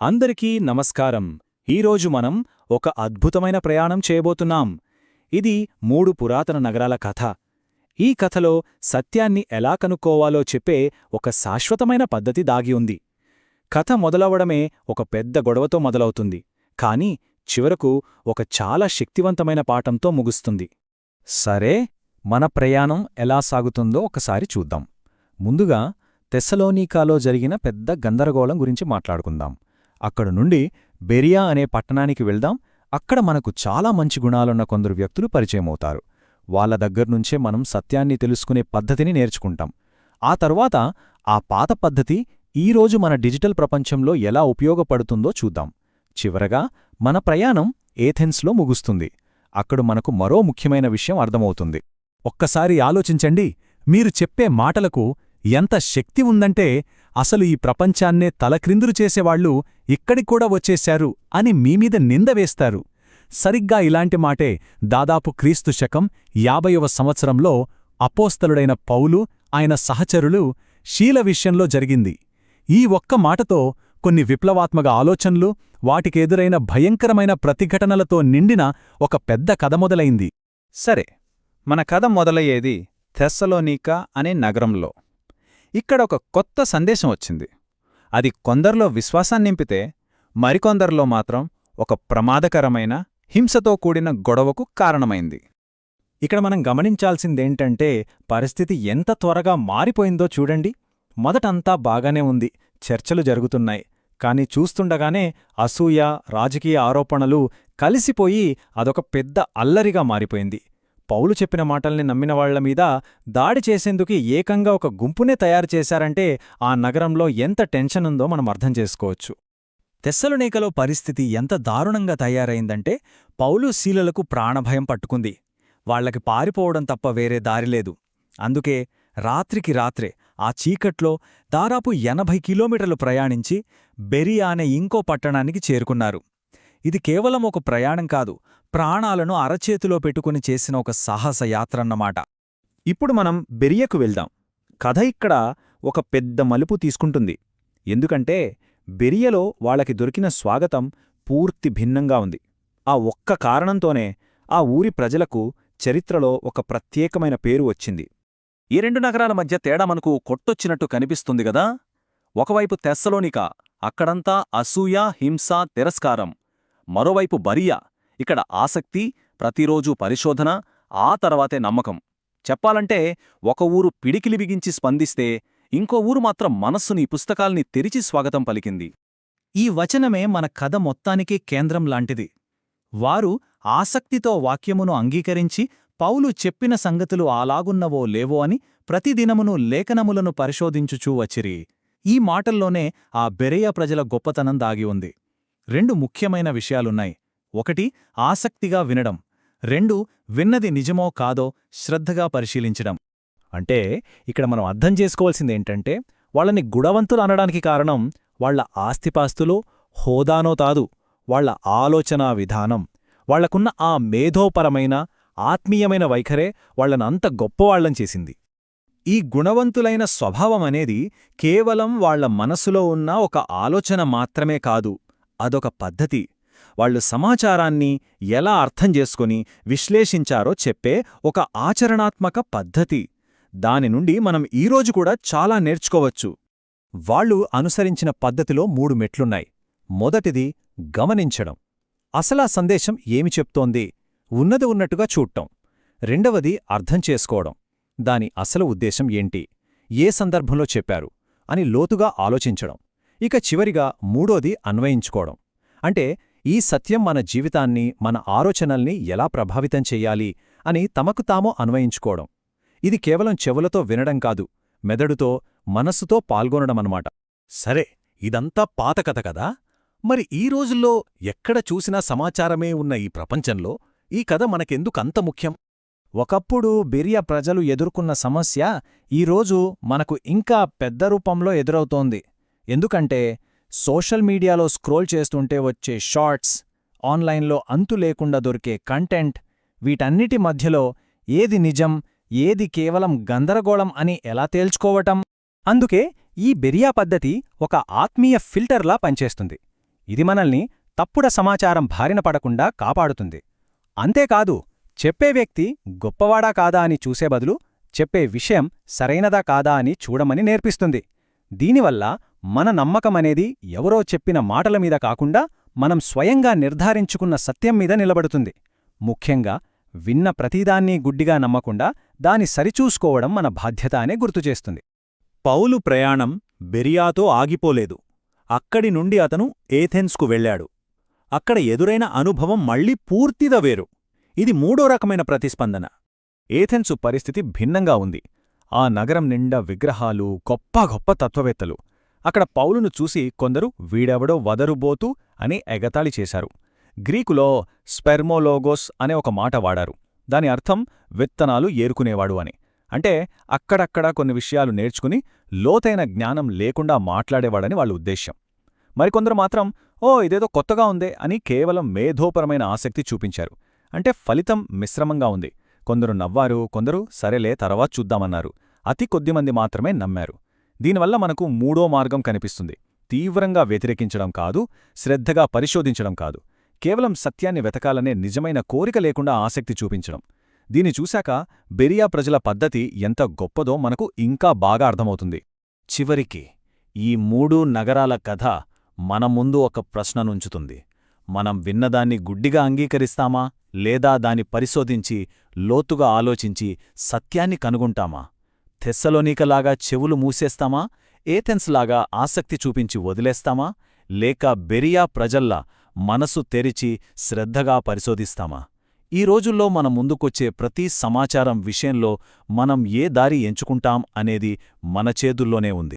అందరికీ నమస్కారం. ఈరోజు మనం ఒక అద్భుతమైన ప్రయాణం చేయబోతున్నాం. ఇది 3 పురాతన నగరాల కథ. ఈ కథలో సత్యాన్ని ఎలా కనుక్కోవాలో చెప్పే ఒక శాశ్వతమైన పద్ధతి దాగి ఉంది. కథ మొదలవడమే ఒక పెద్ద గొడవతో మొదలవుతుంది, కానీ చివరకు ఒక చాలా శక్తివంతమైన పాఠంతో ముగుస్తుంది. సరే, మన ప్రయాణం ఎలా సాగుతుందో ఒకసారి చూద్దాం. ముందుగా తెస్సలోనికాలో జరిగిన పెద్ద గందరగోళం గురించి మాట్లాడుకుందాం. అక్కడ నుండి బెరియా అనే పట్టణానికి వెళ్దాం. అక్కడ మనకు చాలా మంచి గుణాలున్న కొందరు వ్యక్తులు పరిచయమవుతారు. వాళ్ల దగ్గర్నుంచే మనం సత్యాన్ని తెలుసుకునే పద్ధతిని నేర్చుకుంటాం. ఆ తర్వాత ఆ పాత పద్ధతి ఈరోజు మన డిజిటల్ ప్రపంచంలో ఎలా ఉపయోగపడుతుందో చూద్దాం. చివరగా మన ప్రయాణం ఏథెన్స్లో ముగుస్తుంది. అక్కడ మనకు మరో ముఖ్యమైన విషయం అర్థమవుతుంది. ఒక్కసారి ఆలోచించండి, మీరు చెప్పే మాటలకు ఎంత శక్తి ఉందంటే అసలు ఈ ప్రపంచాన్నే తలక్రిందులు చేసేవాళ్లు ఇక్కడికూడా వచ్చేశారు అని మీమీద నింద వేస్తారు. సరిగ్గా ఇలాంటి మాటే దాదాపు క్రీస్తు శకం 50వ సంవత్సరంలో అపోస్తలుడైన పౌలు, ఆయన సహచరులు శీల విషయంలో జరిగింది. ఈ ఒక్క మాటతో కొన్ని విప్లవాత్మక ఆలోచనలు, వాటికెదురైన భయంకరమైన ప్రతిఘటనలతో నిండిన ఒక పెద్ద కథ మొదలైంది. సరే, మన కథ మొదలయ్యేది తెస్సలోనికా అనే నగరంలో. ఇక్కడ ఒక కొత్త సందేశం వచ్చింది. అది కొందరిలో విశ్వాసాన్ని నింపితే, మరికొందరిలో మాత్రం ఒక ప్రమాదకరమైన, హింసతో కూడిన గొడవకు కారణమైంది. ఇక్కడ మనం గమనించాల్సిందేంటంటే పరిస్థితి ఎంత త్వరగా మారిపోయిందో చూడండి. మొదటంతా బాగానే ఉంది, చర్చలు జరుగుతున్నాయి. కాని చూస్తుండగానే అసూయ, రాజకీయ ఆరోపణలు కలిసిపోయి అదొక పెద్ద అల్లరిగా మారిపోయింది. పౌలు చెప్పిన మాటల్ని నమ్మినవాళ్లమీద దాడి చేసేందుకు ఏకంగా ఒక గుంపునే తయారుచేశారంటే ఆ నగరంలో ఎంత టెన్షనుందో మనం అర్థం చేసుకోవచ్చు. తెస్సలోనికలో పరిస్థితి ఎంత దారుణంగా తయారైందంటే పౌలు, శీలలకు ప్రాణభయం పట్టుకుంది. వాళ్లకి పారిపోవడం తప్ప వేరే దారిలేదు. అందుకే రాత్రికి రాత్రే ఆ చీకట్లో దాదాపు 80 కిలోమీటర్లు ప్రయాణించి బెరియా అనే ఇంకో పట్టణానికి చేరుకున్నారు. ఇది కేవలం ఒక ప్రయాణం కాదు, ప్రాణాలను అరచేతిలో పెట్టుకుని చేసిన ఒక సాహసయాత్రన్నమాట. ఇప్పుడు మనం బెరియకు వెళ్దాం. కథ ఇక్కడ ఒక పెద్ద మలుపు తీసుకుంటుంది. ఎందుకంటే బెరియలో వాళ్ళకి దొరికిన స్వాగతం పూర్తి భిన్నంగా ఉంది. ఆ ఒక్క కారణంతోనే ఆ ఊరి ప్రజలకు చరిత్రలో ఒక ప్రత్యేకమైన పేరు వచ్చింది. ఈ 2 నగరాల మధ్య తేడా మనకు కొట్టొచ్చినట్టు కనిపిస్తుంది గదా. ఒకవైపు తెస్సలోనికా, అక్కడంతా అసూయ, హింస, తిరస్కారం. మరోవైపు బరియా, ఇక్కడ ఆసక్తి, ప్రతిరోజూ పరిశోధన, ఆ తర్వాతే నమ్మకం. చెప్పాలంటే ఒక ఊరు పిడికిలి బిగించి స్పందిస్తే ఇంకో ఊరు మాత్రం మనస్సుని, పుస్తకాల్ని తెరిచి స్వాగతం పలికింది. ఈ వచనమే మన కథ మొత్తానికి కేంద్రం లాంటిది. వారు ఆసక్తితో వాక్యమును అంగీకరించి పౌలు చెప్పిన సంగతులు అలాగున్నవో లేవో అని ప్రతిదినమును లేఖనములను పరిశోధించుచూ వచ్చిరి. ఈ మాటల్లోనే ఆ బెరియా ప్రజల గొప్పతనం దాగి ఉంది. 2 ముఖ్యమైన విషయాలున్నాయి. 1 ఆసక్తిగా వినడం, 2 విన్నది నిజమో కాదో శ్రద్ధగా పరిశీలించడం. అంటే ఇక్కడ మనం అర్థం చేసుకోవాల్సిందేంటంటే వాళ్ళని గుణవంతులు అనడానికి కారణం వాళ్ల ఆస్తిపాస్తులో, హోదానో కాదు, వాళ్ల ఆలోచనా విధానం, వాళ్లకున్న ఆ మేధోపరమైన, ఆత్మీయమైన వైఖరే వాళ్లనంత గొప్పవాళ్లం చేసింది. ఈ గుణవంతులైన స్వభావమనేది కేవలం వాళ్ల మనసులో ఉన్న ఒక ఆలోచన మాత్రమే కాదు, అదొక పద్ధతి. వాళ్లు సమాచారాన్ని ఎలా అర్థం చేసుకుని విశ్లేషించారో చెప్పే ఒక ఆచరణాత్మక పద్ధతి. దాని నుండి మనం ఈరోజు కూడా చాలా నేర్చుకోవచ్చు. వాళ్లు అనుసరించిన పద్ధతిలో 3 మెట్లున్నాయి. మొదటిది గమనించడం. అసలా సందేశం ఏమి చెప్తోంది, ఉన్నది ఉన్నట్టుగా చూడటం. రెండవది అర్థం చేసుకోవడం. దాని అసలు ఉద్దేశం ఏంటి, ఏ సందర్భంలో చెప్పారు అని లోతుగా ఆలోచించడం. ఇక చివరిగా మూడోది అన్వయించుకోవడం. అంటే ఈ సత్యం మన జీవితాన్ని, మన ఆలోచనల్ని ఎలా ప్రభావితం చెయ్యాలి అని తమకు తాము అన్వయించుకోవడం. ఇది కేవలం చెవులతో వినడం కాదు, మెదడుతో, మనస్సుతో పాల్గొనడమన్నమాట. సరే, ఇదంతా పాత కథ కదా. మరి ఈ రోజుల్లో ఎక్కడ చూసినా సమాచారమే ఉన్న ఈ ప్రపంచంలో ఈ కథ మనకెందుకంత ముఖ్యం? ఒకప్పుడు బెరియా ప్రజలు ఎదుర్కొన్న సమస్య ఈరోజు మనకు ఇంకా పెద్ద రూపంలో ఎదురవుతోంది. ఎందుకంటే సోషల్ మీడియాలో స్క్రోల్ చేస్తుంటే వచ్చే షార్ట్స్, ఆన్లైన్లో అంతు లేకుండా దొరికే కంటెంట్, వీటన్నిటి మధ్యలో ఏది నిజం, ఏది కేవలం గందరగోళం అని ఎలా తేల్చుకోవటం? అందుకే ఈ బెరియా పద్ధతి ఒక ఆత్మీయ ఫిల్టర్లా పనిచేస్తుంది. ఇది మనల్ని తప్పుడు సమాచారం బారిన పడకుండా కాపాడుతుంది. అంతేకాదు, చెప్పే వ్యక్తి గొప్పవాడా కాదా అని చూసే బదులు చెప్పే విషయం సరైనదా కాదా అని చూడమని నేర్పిస్తుంది. దీనివల్ల మన నమ్మకమనేది ఎవరో చెప్పిన మాటల మీద కాకుండా మనం స్వయంగా నిర్ధారించుకున్న సత్యం మీద నిలబడుతుంది. ముఖ్యంగా విన్న ప్రతిదాన్నీ గుడ్డిగా నమ్మకుండా దాని సరిచూసుకోవడం మన బాధ్యత అనే గుర్తుచేస్తుంది. పౌలు ప్రయాణం బెరియాతో ఆగిపోలేదు. అక్కడి నుండి అతను ఏథెన్స్కు వెళ్ళాడు. అక్కడ ఎదురైన అనుభవం మళ్లీ పూర్తిగా వేరు. ఇది మూడో రకమైన ప్రతిస్పందన. ఏథెన్సు పరిస్థితి భిన్నంగా ఉంది. ఆ నగరం నిండా విగ్రహాలు, గొప్ప గొప్ప తత్వవేత్తలు. అక్కడ పౌలును చూసి కొందరు వీడెవడో వదరుబోతు అని ఎగతాళి చేశారు. గ్రీకులో స్పెర్మోలోగోస్ అనే ఒక మాట వాడారు. దాని అర్థం విత్తనాలు ఏరుకునేవాడు అని. అంటే అక్కడక్కడ కొన్ని విషయాలు నేర్చుకుని లోతైన జ్ఞానం లేకుండా మాట్లాడేవాడని వాళ్ళ ఉద్దేశ్యం. మరికొందరు మాత్రం ఇదేదో కొత్తగా ఉందే అని కేవలం మేధోపరమైన ఆసక్తి చూపించారు. అంటే ఫలితం మిశ్రమంగా ఉంది. కొందరు నవ్వారు, కొందరు సరేలే తర్వాత చూద్దామన్నారు. అతి కొద్దిమంది మాత్రమే నమ్మారు. దీనివల్ల మనకు మూడో మార్గం కనిపిస్తుంది. తీవ్రంగా వ్యతిరేకించడం కాదు, శ్రద్ధగా పరిశోధించడం కాదు, కేవలం సత్యాన్ని వెతకాలనే నిజమైన కోరిక లేకుండా ఆసక్తి చూపించడం. దీన్ని చూశాక బెరియా ప్రజల పద్ధతి ఎంత గొప్పదో మనకు ఇంకా బాగా అర్థమవుతుంది. చివరికి ఈ మూడు నగరాల కథ మన ముందు ఒక ప్రశ్ననుంచుతుంది. మనం విన్నదాన్ని గుడ్డిగా అంగీకరిస్తామా, లేదా దాన్ని పరిశోధించి లోతుగా ఆలోచించి సత్యాన్ని కనుగొంటామా? థెస్సలోనికలాగా చెవులు మూసేస్తామా? ఏథెన్స్లాగా ఆసక్తి చూపించి వదిలేస్తామా? లేక బెరియా ప్రజల్లా మనసు తెరిచి శ్రద్ధగా పరిశోధిస్తామా? ఈ రోజుల్లో మన ముందుకొచ్చే ప్రతి సమాచారం విషయంలో మనం ఏ దారి ఎంచుకుంటాం అనేది మన చేతుల్లోనే ఉంది.